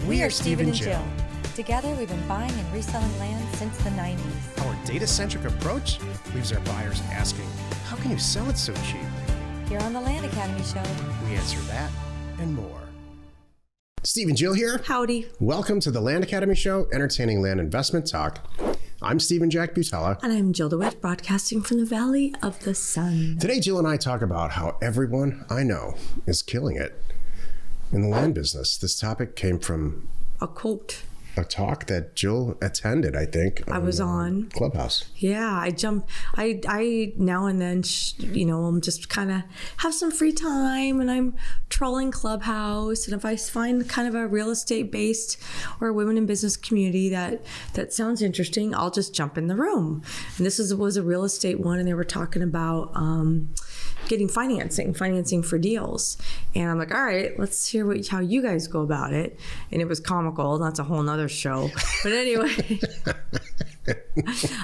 We are Steve and Jill. Together, we've been buying and reselling land since the 90s. Our data-centric approach leaves our buyers asking, how can you sell it so cheap? Here on the Land Academy Show, We answer that and more. Steve and Jill here. howdy. Welcome to the Land Academy Show, entertaining land investment talk. I'm Stephen Jack Butella. And I'm Jill DeWitt, broadcasting from the Valley of the Sun. Today, Jill and I talk about how everyone I know is killing it in the land business. This topic came from A quote. a talk that Jill attended, I think. I was on Clubhouse. Yeah, I now and then, I'm just kind of have some free time and I'm trolling Clubhouse. And if I find kind of a real estate based or women in business community that sounds interesting, I'll just jump in the room. And this was a real estate one, and they were talking about getting financing for deals. And I'm like, all right, let's hear how you guys go about it. And it was comical. That's a whole nother show. But anyway,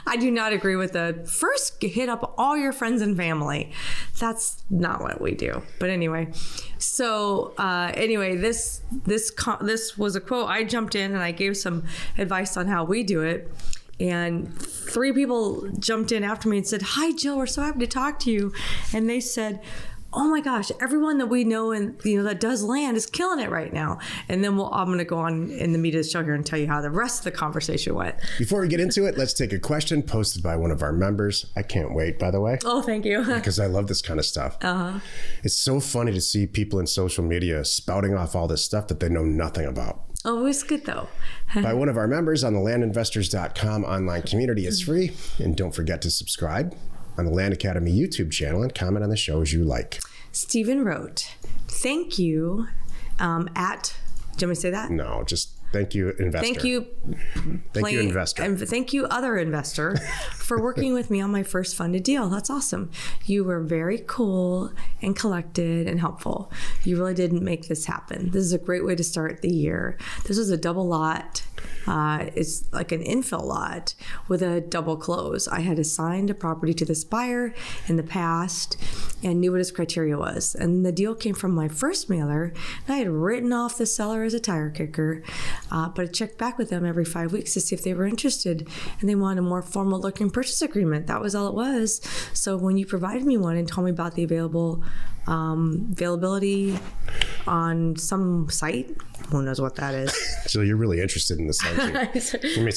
I do not agree with the first hit up all your friends and family. That's not what we do. But anyway, so this was a quote. I jumped in and I gave some advice on how we do it. And 3 people jumped in after me and said, "Hi, Jill, we're so happy to talk to you." And they said, "Oh my gosh, everyone that we know and that does land is killing it right now." And then I'm going to go on in the meat of the show here and tell you how the rest of the conversation went. Before we get into it, let's take a question posted by one of our members. I can't wait, by the way. Oh, thank you. Because I love this kind of stuff. Uh-huh. It's so funny to see people in social media spouting off all this stuff that they know nothing about. Oh, it's good though. By one of our members on the landinvestors.com online community. It's free. And don't forget to subscribe on the Land Academy YouTube channel and comment on the shows you like. Stephen wrote, "Thank you do you want me to say that? No, just thank you, investor. Thank you, investor. And thank you, other investor, for working with me on my first funded deal. That's awesome. You were very cool and collected and helpful. You really didn't make this happen. This is a great way to start the year. This was a double lot. It's like an infill lot with a double close. I had assigned a property to this buyer in the past and knew what his criteria was. And the deal came from my first mailer, and I had written off the seller as a tire kicker, but I checked back with them every 5 weeks to see if they were interested, and they wanted a more formal looking purchase agreement. That was all it was. So when you provided me one and told me about the availability on some site, who knows what that is. Jill, you're really interested in this, aren't you?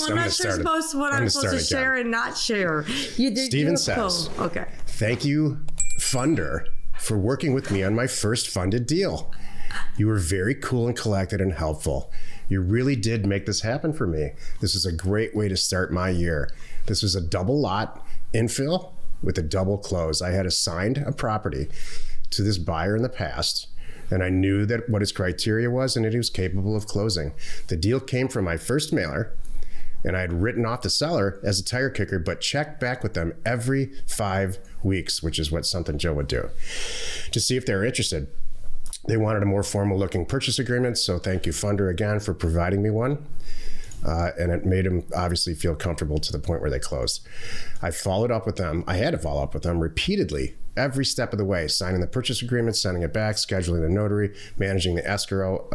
I'm not sure what I'm supposed to share and not share. Steven says, okay. "Thank you, funder, for working with me on my first funded deal. You were very cool and collected and helpful. You really did make this happen for me. This is a great way to start my year. This was a double lot infill with a double close. I had assigned a property to this buyer in the past, and I knew that what his criteria was and that he was capable of closing. The deal came from my first mailer, and I had written off the seller as a tire kicker, but checked back with them every 5 weeks, which is what something Joe would do, to see if they were interested. They wanted a more formal looking purchase agreement, so thank you, funder, again, for providing me one. And it made them obviously feel comfortable to the point where they closed. I followed up with them. I had to follow up with them repeatedly, every step of the way, signing the purchase agreement, sending it back, scheduling the notary, managing the escrow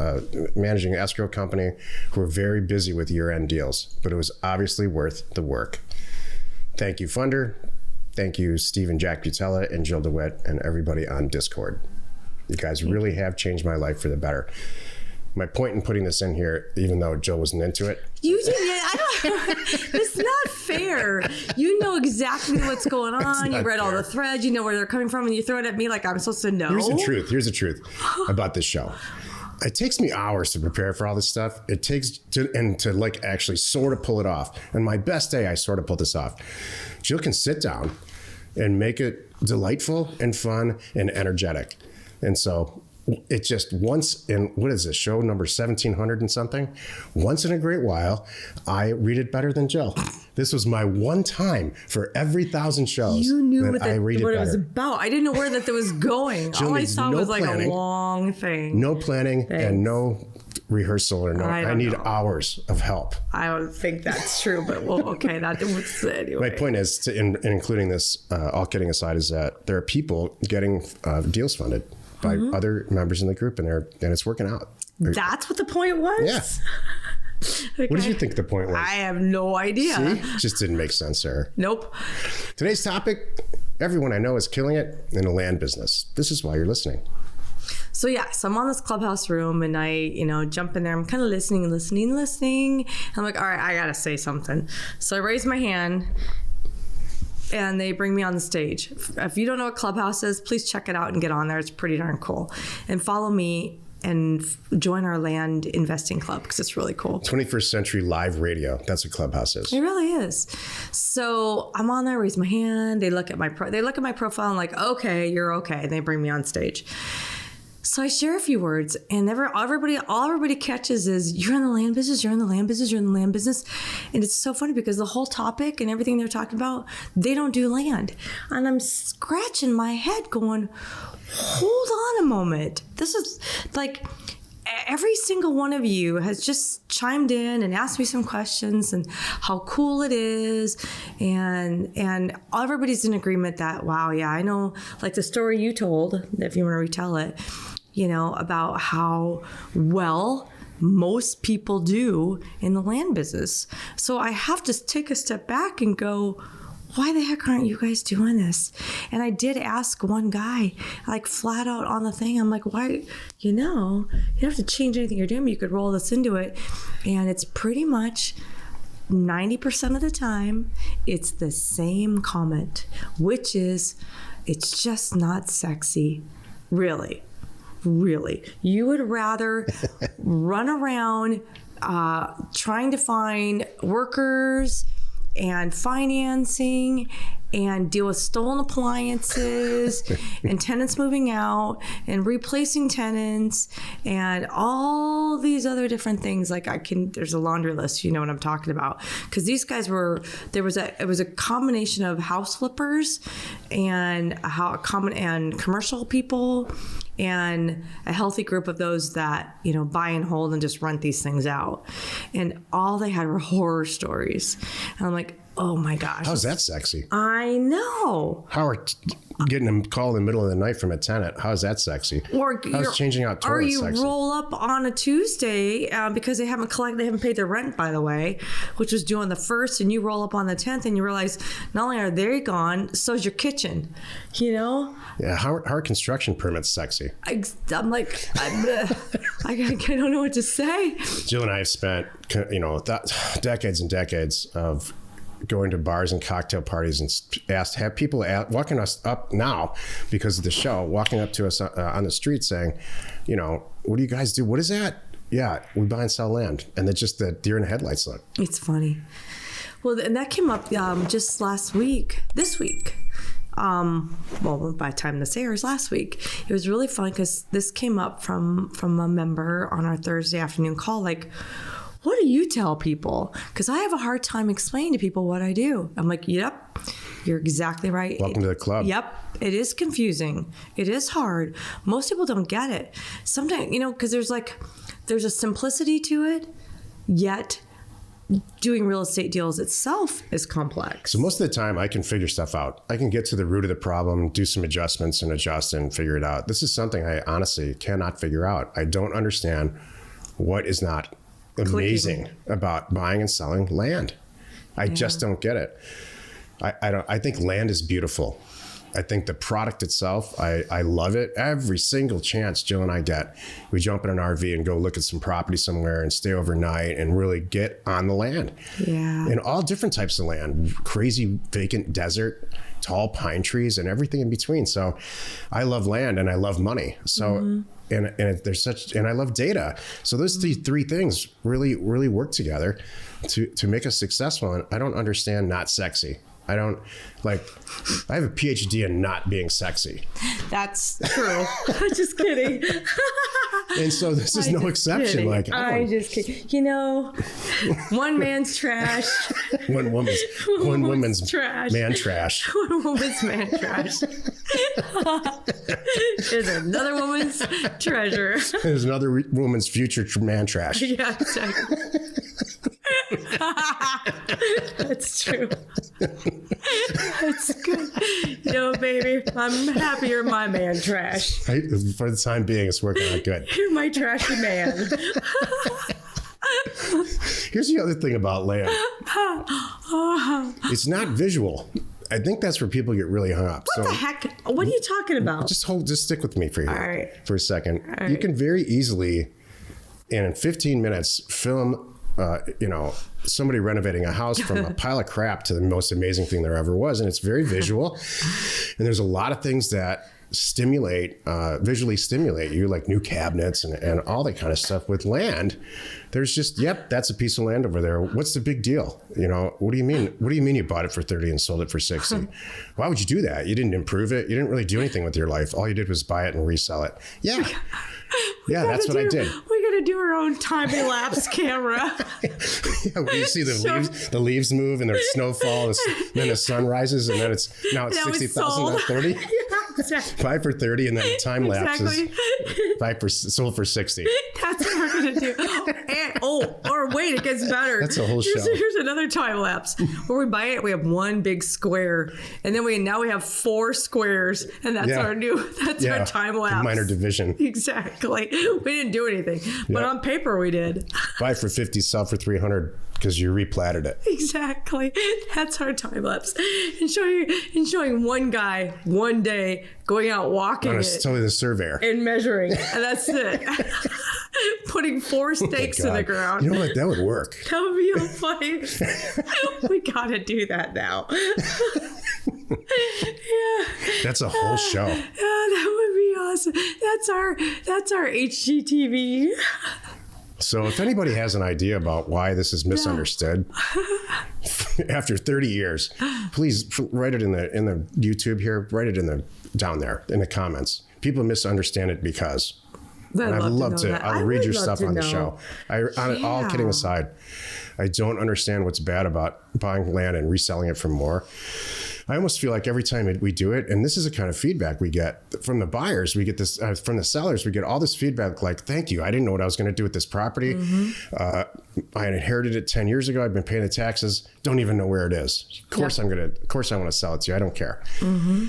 company, who were very busy with year-end deals, but it was obviously worth the work. Thank you, funder. Thank you, Stephen Jack Butella and Jill DeWitt and everybody on Discord. You guys really have changed my life for the better." My point in putting this in here, even though Joe wasn't into it. You did. It's not fair. You know exactly what's going on. You read all the threads. You know where they're coming from, and you throw it at me like I'm supposed to know. Here's the truth about this show. It takes me hours to prepare for all this stuff. It takes to like actually sort of pull it off. And my best day, I sort of pull this off. Jill can sit down and make it delightful and fun and energetic. And so it just once in, what is this, show number 1700 and something? Once in a great while, I read it better than Jill. This was my one time for every 1,000 shows. You knew what it was about. I didn't know where that was going. Jill, all I saw was like planning, a long thing. No planning and no rehearsal or no. I need hours of help. I don't think that's true, but well, okay. That was anyway. My point is, in including this, all kidding aside, is that there are people getting deals funded by other members in the group, and it's working out. That's what the point was? Yeah. Okay. What did you think the point was? I have no idea. See? Just didn't make sense, Sarah. Nope. Today's topic, everyone I know is killing it in the land business. This is why you're listening. So I'm on this clubhouse room and I, jump in there. I'm kind of listening. And I'm like, all right, I got to say something. So I raise my hand and they bring me on the stage. If you don't know what Clubhouse is, please check it out and get on there. It's pretty darn cool. And follow me and join our land investing club because it's really cool. 21st century live radio. That's what Clubhouse is. It really is. So I'm on there, raise my hand. They look at my profile and like, okay, you're okay. And they bring me on stage. So I share a few words, and all everybody catches is, you're in the land business, you're in the land business, you're in the land business. And it's so funny because the whole topic and everything they're talking about, they don't do land. And I'm scratching my head going, hold on a moment. This is like, every single one of you has just chimed in and asked me some questions and how cool it is. And everybody's in agreement that, wow, yeah, I know, like the story you told, if you want to retell it, about how well most people do in the land business. So I have to take a step back and go, why the heck aren't you guys doing this? And I did ask one guy, like flat out on the thing, I'm like, why, you don't have to change anything you're doing, but you could roll this into it. And it's pretty much 90% of the time, it's the same comment, which is, it's just not sexy. Really. You would rather run around trying to find workers and financing and deal with stolen appliances and tenants moving out and replacing tenants and all these other different things. Like there's a laundry list, you know what I'm talking about. Because these guys it was a combination of house flippers and commercial people and a healthy group of those that, buy and hold and just rent these things out. And all they had were horror stories. And I'm like, oh my gosh. How's that sexy? I know. How are getting a call in the middle of the night from a tenant? How's that sexy? How's changing out toilets sexy? Or you roll up on a Tuesday because they haven't paid their rent, by the way, which was due on the 1st, and you roll up on the 10th and you realize not only are they gone, so's your kitchen, Yeah, how are construction permits sexy? I'm like, I don't know what to say. Jill and I have spent, decades and decades of going to bars and cocktail parties and have people walking us up now because of the show, walking up to us on the street saying, what do you guys do? What is that? Yeah, we buy and sell land. And it's just the deer in the headlights look. It's funny. Well, and that came up just this week. By the time this airs last week, it was really fun because this came up from a member on our Thursday afternoon call. Like, what do you tell people? Because I have a hard time explaining to people what I do. I'm like, yep, you're exactly right. Welcome to the club. Yep. It is confusing. It is hard. Most people don't get it. Sometimes, because there's a simplicity to it, yet doing real estate deals itself is complex. So most of the time I can figure stuff out. I can get to the root of the problem, do some adjustments and adjust and figure it out. This is something I honestly cannot figure out. I don't understand what is not amazing about buying and selling land. I just don't get it. I think land is beautiful. I think the product itself, I love it. Every single chance Jill and I get, we jump in an RV and go look at some property somewhere and stay overnight and really get on the land. Yeah. And all different types of land, crazy vacant desert, tall pine trees, and everything in between. So I love land and I love money. So and I love data. So those three things really work together to make us successful. And I don't understand not sexy. I have a PhD in not being sexy. That's true. Just kidding. And so this is no exception. Kidding. I just kidding. One man's trash. One woman's trash. Man trash. One woman's man trash. There's another woman's treasure. There's another woman's future man trash. Yeah, exactly. That's true. That's good. Baby, I'm happy you're my man trash. For the time being, it's working out good. You're my trashy man. Here's the other thing about land. It's not visual. I think that's where people get really hung up. What the heck? What are you talking about? Just stick with me for a second. All You can very easily, in 15 minutes, film, somebody renovating a house from a pile of crap to the most amazing thing there ever was. And it's very visual. And there's a lot of things that visually stimulate you, like new cabinets and all that kind of stuff. With land, there's just, that's a piece of land over there. What's the big deal? What do you mean? What do you mean you bought it for 30 and sold it for 60? Why would you do that? You didn't improve it. You didn't really do anything with your life. All you did was buy it and resell it. Yeah, that's what I did. We got to do our own time-lapse camera. Where you see the leaves move and there's snowfall, and then the sun rises, and then it's 60,000, not 30. Yeah, exactly. 5 for 30, and then time lapse is 5 sold for 60. That's what we're gonna do. Or wait, it gets better. That's a whole show. Here's another time lapse where we buy it. We have one big square, and then we have 4 squares, and that's our time lapse. Minor division. Exactly. We didn't do anything, but on paper we did. Buy for 50, sell for 300 because you replatted it. Exactly. That's our time lapse. And showing one guy one day going out walking totally the surveyor and measuring, and that's it. Putting 4 stakes in the ground. You know what? That would work. That would be so funny. We gotta do that now. That's a whole show. Yeah, that would be awesome. That's our HGTV. So if anybody has an idea about why this is misunderstood after 30 years, please write it in the YouTube here. Write it down there in the comments. People misunderstand it because. I'd love to. I'll read your stuff on the show. All kidding aside, I don't understand what's bad about buying land and reselling it for more. I almost feel like every time we do it, and this is the kind of feedback we get from the buyers, we get this from the sellers, we get all this feedback like, thank you. I didn't know what I was going to do with this property. Mm-hmm. I inherited it 10 years ago. I've been paying the taxes. Don't even know where it is. Of course I want to sell it to you. I don't care. Mm-hmm.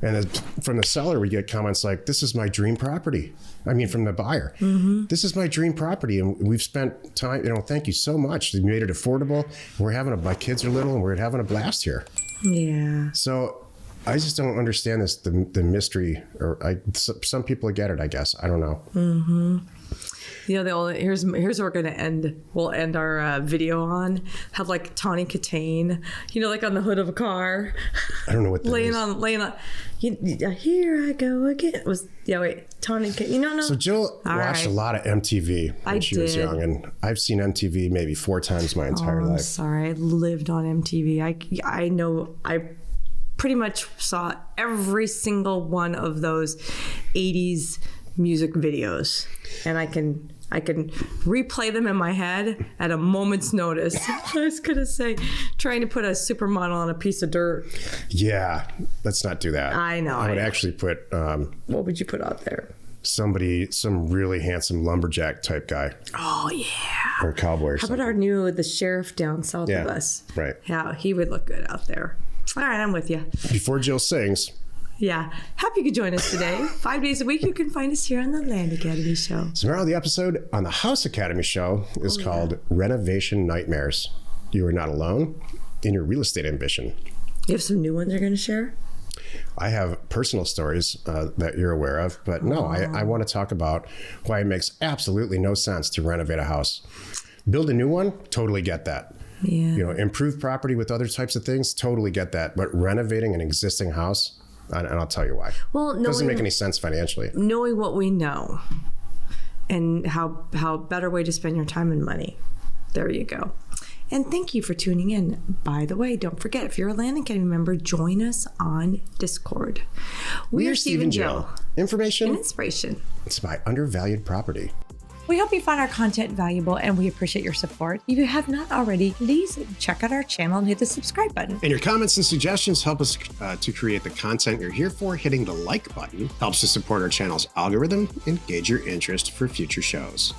And from the seller, we get comments like, this is my dream property. I mean, from the buyer, this is my dream property. And we've spent time, thank you so much. You made it affordable. My kids are little and we're having a blast here. Yeah. So I just don't understand the mystery, or some people get it, I guess. I don't know. Mm-hmm. Here's what we're going to end. We'll end our video on. Have like Tawny Katane, like on the hood of a car. I don't know what that laying on. Here I go again. Tawny Katane. So Jill watched a lot of MTV when she was young, and I've seen MTV maybe 4 times my entire life. I'm sorry, I lived on MTV. I know I pretty much saw every single one of those 80s music videos, and I can replay them in my head at a moment's notice. I was gonna say, trying to put a supermodel on a piece of dirt. Yeah, let's not do that. I know. I would actually put. What would you put out there? Some really handsome lumberjack type guy. Oh yeah. Or a cowboy. Or something. How about the sheriff down south of us? Right. Yeah, he would look good out there. All right, I'm with you. Before Jill sings. Yeah. Happy you could join us today. 5 days a week, you can find us here on the Land Academy Show. So now the episode on the House Academy Show is called Renovation Nightmares. You are not alone in your real estate ambition. You have some new ones you're going to share? I have personal stories that you're aware of, but no, I want to talk about why it makes absolutely no sense to renovate a house. Build a new one, totally get that. Yeah. Improve property with other types of things, totally get that. But renovating an existing house, and I'll tell you why. Well, it doesn't make any sense financially. Knowing what we know and how better way to spend your time and money. There you go. And thank you for tuning in. By the way, don't forget, if you're a Land Academy member, join us on Discord. We are Steve and Jill. Information and inspiration. It's by Undervalued Property. We hope you find our content valuable, and we appreciate your support. If you have not already, please check out our channel and hit the subscribe button. And your comments and suggestions help us to create the content you're here for. Hitting the like button helps to support our channel's algorithm and gauge your interest for future shows.